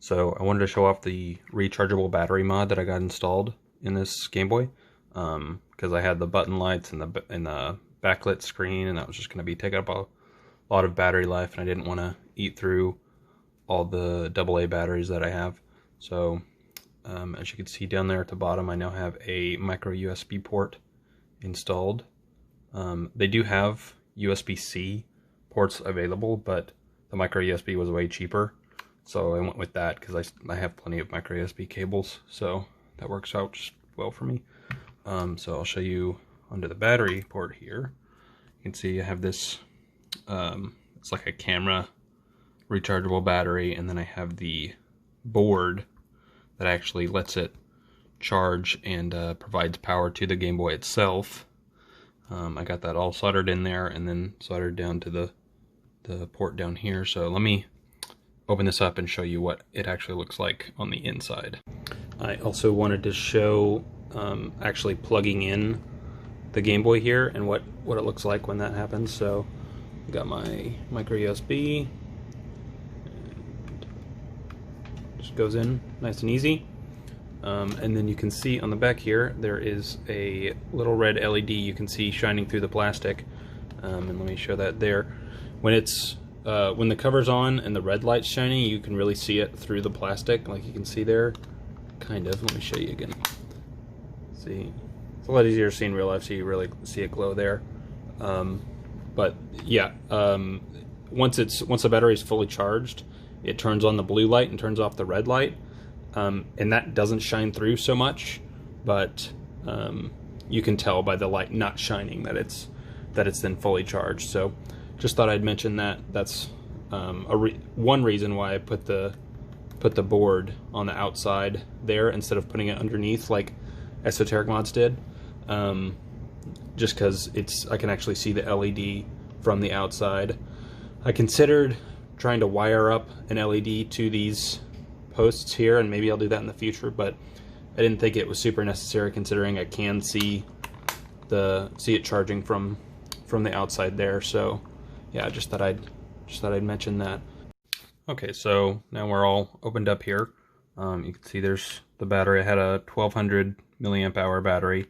So I wanted to show off the rechargeable battery mod that I got installed in this Game Boy, because I had the button lights and the backlit screen, and that was just going to be taking up a lot of battery life, and I didn't want to eat through all the AA batteries that I have. So as you can see down there at the bottom, I now have a micro USB port installed. They do have USB-C ports available, but the micro USB was way cheaper, so I went with that because I have plenty of micro USB cables, so that works out just well for me. So I'll show you under the battery port here. You can see I have this, it's like a camera rechargeable battery, and then I have the board that actually lets it charge and provides power to the Game Boy itself. I got that all soldered in there and then soldered down to the port down here. So let me open this up and show you what it actually looks like on the inside. I also wanted to show actually plugging in the Game Boy here and what it looks like when that happens. So I got my micro USB, and just goes in nice and easy. And then you can see on the back here there is a little red LED you can see shining through the plastic, and let me show that there. When the cover's on and the red light's shining, you can really see it through the plastic, like you can see there, kind of. Let me show you again. See, it's a lot easier to see in real life, so you really see it glow there. But yeah, once the battery is fully charged, it turns on the blue light and turns off the red light. And that doesn't shine through so much, but you can tell by the light not shining that it's then fully charged. So just thought I'd mention that. That's one reason why I put the board on the outside there instead of putting it underneath like Esoteric Mods did. Just because I can actually see the LED from the outside. I considered trying to wire up an LED to these posts here, and maybe I'll do that in the future, but I didn't think it was super necessary considering I can see it charging from the outside there. So yeah, I just thought I'd mention that. Okay, so now we're all opened up here. You can see there's the battery. I had a 1200 milliamp hour battery,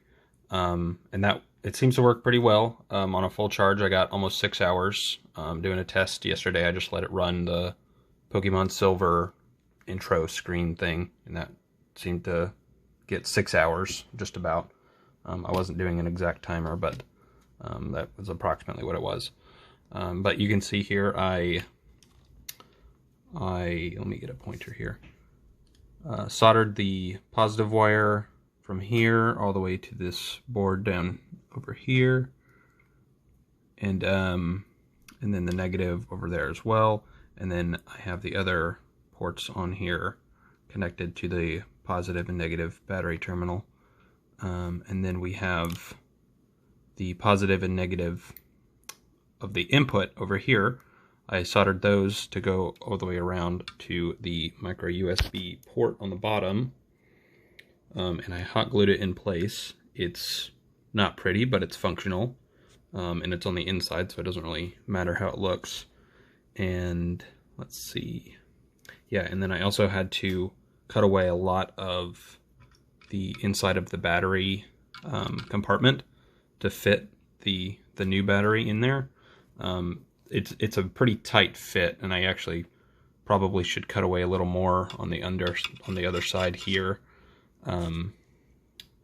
and that it seems to work pretty well. On a full charge I got almost 6 hours. Doing a test yesterday, I just let it run the Pokemon Silver intro screen thing, and that seemed to get 6 hours just about. I wasn't doing an exact timer, but that was approximately what it was. But you can see here I let me get a pointer here. Soldered the positive wire from here all the way to this board down over here, and then the negative over there as well, and then I have the other ports on here connected to the positive and negative battery terminal, and then we have the positive and negative of the input over here. I soldered those to go all the way around to the micro USB port on the bottom, and I hot glued it in place. It's not pretty, but it's functional, and it's on the inside, so it doesn't really matter how it looks. And let's see. Yeah, and then I also had to cut away a lot of the inside of the battery compartment to fit the new battery in there. It's a pretty tight fit, and I actually probably should cut away a little more on the other side here,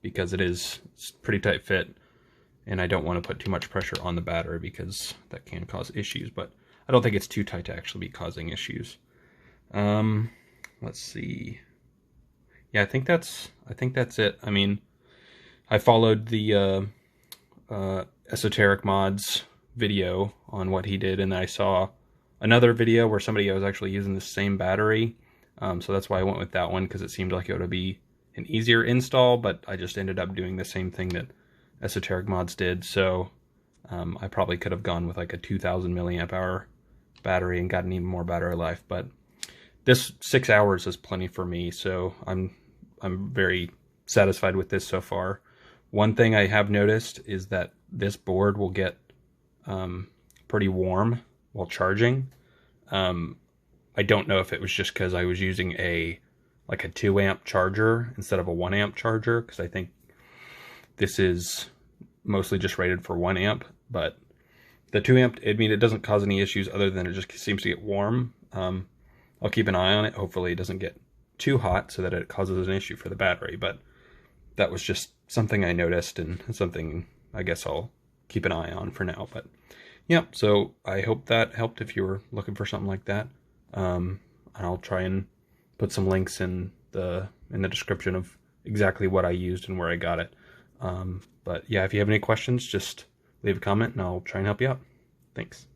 because it's pretty tight fit, and I don't want to put too much pressure on the battery because that can cause issues. But I don't think it's too tight to actually be causing issues. Let's see. Yeah, I think that's it. I mean, I followed the Esoteric Mods video on what he did, and I saw another video where somebody was actually using the same battery, so that's why I went with that one, because it seemed like it would be an easier install, but I just ended up doing the same thing that Esoteric Mods did. So I probably could have gone with like a 2000 milliamp hour battery and gotten even more battery life, but this 6 hours is plenty for me, so I'm very satisfied with this so far. One thing I have noticed is that this board will get pretty warm while charging. I don't know if it was just because I was using a 2 amp charger instead of a 1 amp charger, because I think this is mostly just rated for 1 amp, but the 2 amp, I mean, it doesn't cause any issues other than it just seems to get warm. I'll keep an eye on it. Hopefully it doesn't get too hot so that it causes an issue for the battery, but that was just something I noticed and something I guess I'll keep an eye on for now. But yeah, so I hope that helped if you were looking for something like that. And I'll try and put some links in the description of exactly what I used and where I got it. But yeah, if you have any questions, just leave a comment and I'll try and help you out. Thanks.